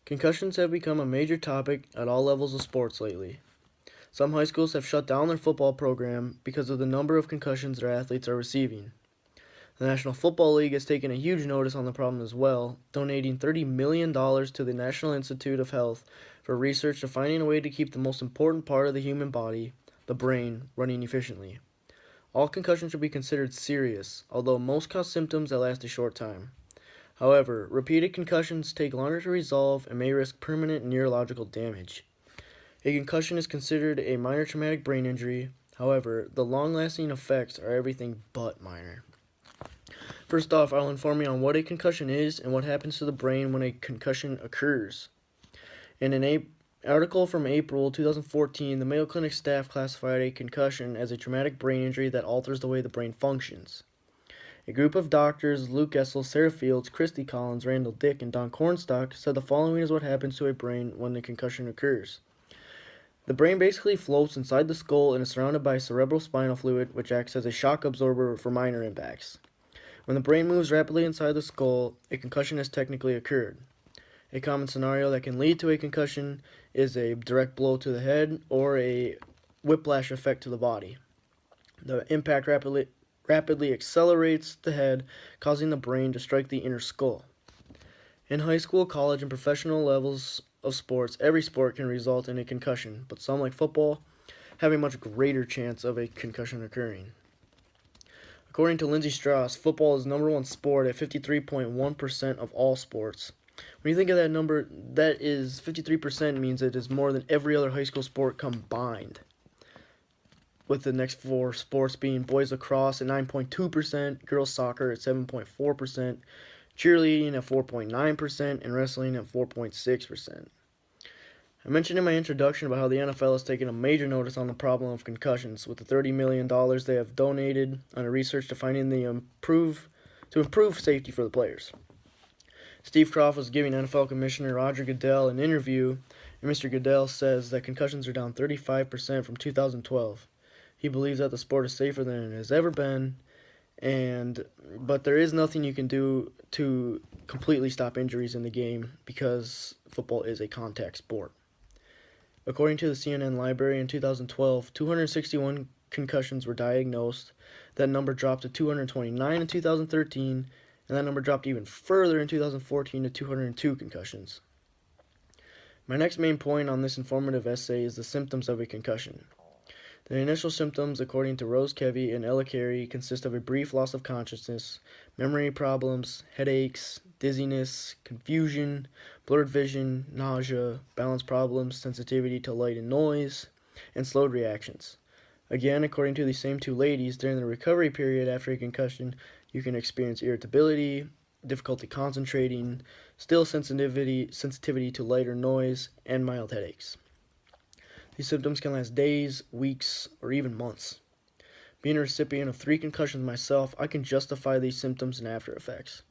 Concussions have become a major topic at all levels of sports lately. Some high schools have shut down their football program because of the number of concussions their athletes are receiving. The National Football League has taken a huge notice on the problem as well, donating $30 million to the National Institute of Health for research to finding a way to keep the most important part of the human body, the brain, running efficiently. All concussions should be considered serious, although most cause symptoms that last a short time. However, repeated concussions take longer to resolve and may risk permanent neurological damage. A concussion is considered a minor traumatic brain injury. However, the long-lasting effects are everything but minor. First off, I'll inform you on what a concussion is and what happens to the brain when a concussion occurs. In an article from April 2014, the Mayo Clinic staff classified a concussion as a traumatic brain injury that alters the way the brain functions. A group of doctors, Luke Essel, Sarah Fields, Christy Collins, Randall Dick, and Don Cornstalk, said the following is what happens to a brain when a concussion occurs. The brain basically floats inside the skull and is surrounded by cerebral spinal fluid, which acts as a shock absorber for minor impacts. When the brain moves rapidly inside the skull, a concussion has technically occurred. A common scenario that can lead to a concussion is a direct blow to the head or a whiplash effect to the body. The impact rapidly accelerates the head, causing the brain to strike the inner skull. In high school, college, and professional levels of sports, every sport can result in a concussion, but some, like football, have a much greater chance of a concussion occurring. According to Lindsey Strauss, football is the number one sport at 53.1% of all sports. When you think of that number, that is 53% means it is more than every other high school sport combined, with the next four sports being boys lacrosse at 9.2%, girls soccer at 7.4%, cheerleading at 4.9%, and wrestling at 4.6%. I mentioned in my introduction about how the NFL has taken a major notice on the problem of concussions, with the $30 million they have donated on a research to finding the improve safety for the players. Steve Kroft was giving NFL Commissioner Roger Goodell an interview, and Mr. Goodell says that concussions are down 35% from 2012. He believes that the sport is safer than it has ever been, but there is nothing you can do to completely stop injuries in the game because football is a contact sport. According to the CNN library, in 2012, 261 concussions were diagnosed. That number dropped to 229 in 2013, and that number dropped even further in 2014 to 202 concussions. My next main point on this informative essay is the symptoms of a concussion. The initial symptoms, according to Rose Kevy and Ella Carey, consist of a brief loss of consciousness, memory problems, headaches, dizziness, confusion, blurred vision, nausea, balance problems, sensitivity to light and noise, and slowed reactions. Again, according to these same two ladies, during the recovery period after a concussion, you can experience irritability, difficulty concentrating, still sensitivity to light or noise, and mild headaches. These symptoms can last days, weeks, or even months. Being a recipient of 3 concussions myself, I can justify these symptoms and after effects.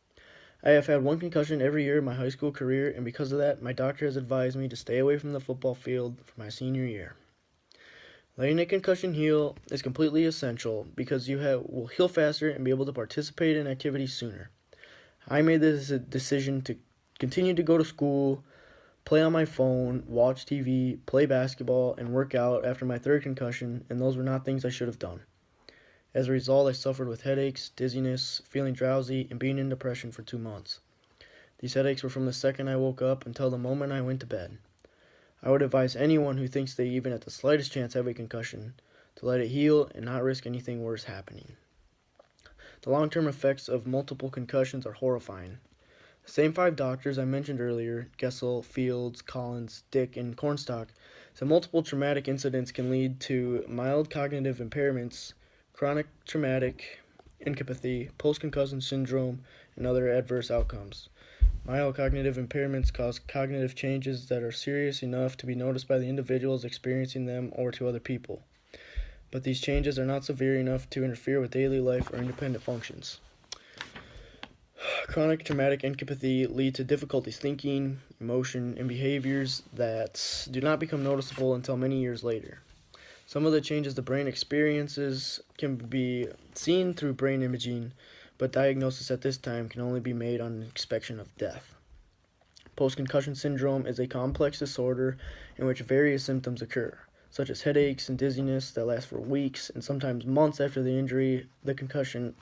I have had 1 concussion every year in my high school career, and because of that, my doctor has advised me to stay away from the football field for my senior year. Letting a concussion heal is completely essential because you will heal faster and be able to participate in activities sooner. I made this decision to continue to go to school, play on my phone, watch TV, play basketball, and work out after my 3rd concussion, and those were not things I should have done. As a result, I suffered with headaches, dizziness, feeling drowsy, and being in depression for 2 months. These headaches were from the second I woke up until the moment I went to bed. I would advise anyone who thinks they even have the slightest chance have a concussion to let it heal and not risk anything worse happening. The long-term effects of multiple concussions are horrifying. The same 5 doctors I mentioned earlier, Gessel, Fields, Collins, Dick, and Cornstalk, said multiple traumatic incidents can lead to mild cognitive impairments, chronic traumatic incapacity, post-concussion syndrome, and other adverse outcomes. Mild cognitive impairments cause cognitive changes that are serious enough to be noticed by the individuals experiencing them or to other people. But these changes are not severe enough to interfere with daily life or independent functions. Chronic traumatic incapacity leads to difficulties thinking, emotion, and behaviors that do not become noticeable until many years later. Some of the changes the brain experiences can be seen through brain imaging, but diagnosis at this time can only be made on inspection of death. Post-concussion syndrome is a complex disorder in which various symptoms occur, such as headaches and dizziness that last for weeks and sometimes months after the injury, the concussion.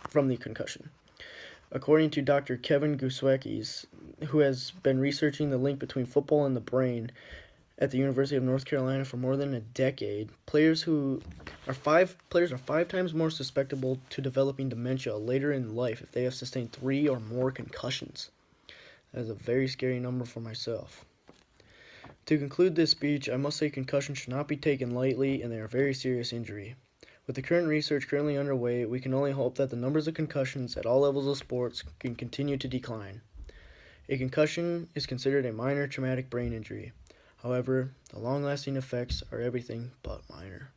According to Dr. Kevin Guswekis, who has been researching the link between football and the brain at the University of North Carolina for more than a decade, players are 5 times more susceptible to developing dementia later in life if they have sustained 3 or more concussions. That is a very scary number for myself. To conclude this speech, I must say concussions should not be taken lightly, and they are a very serious injury. With the current research currently underway, we can only hope that the numbers of concussions at all levels of sports can continue to decline. A concussion is considered a minor traumatic brain injury. However, the long-lasting effects are everything but minor.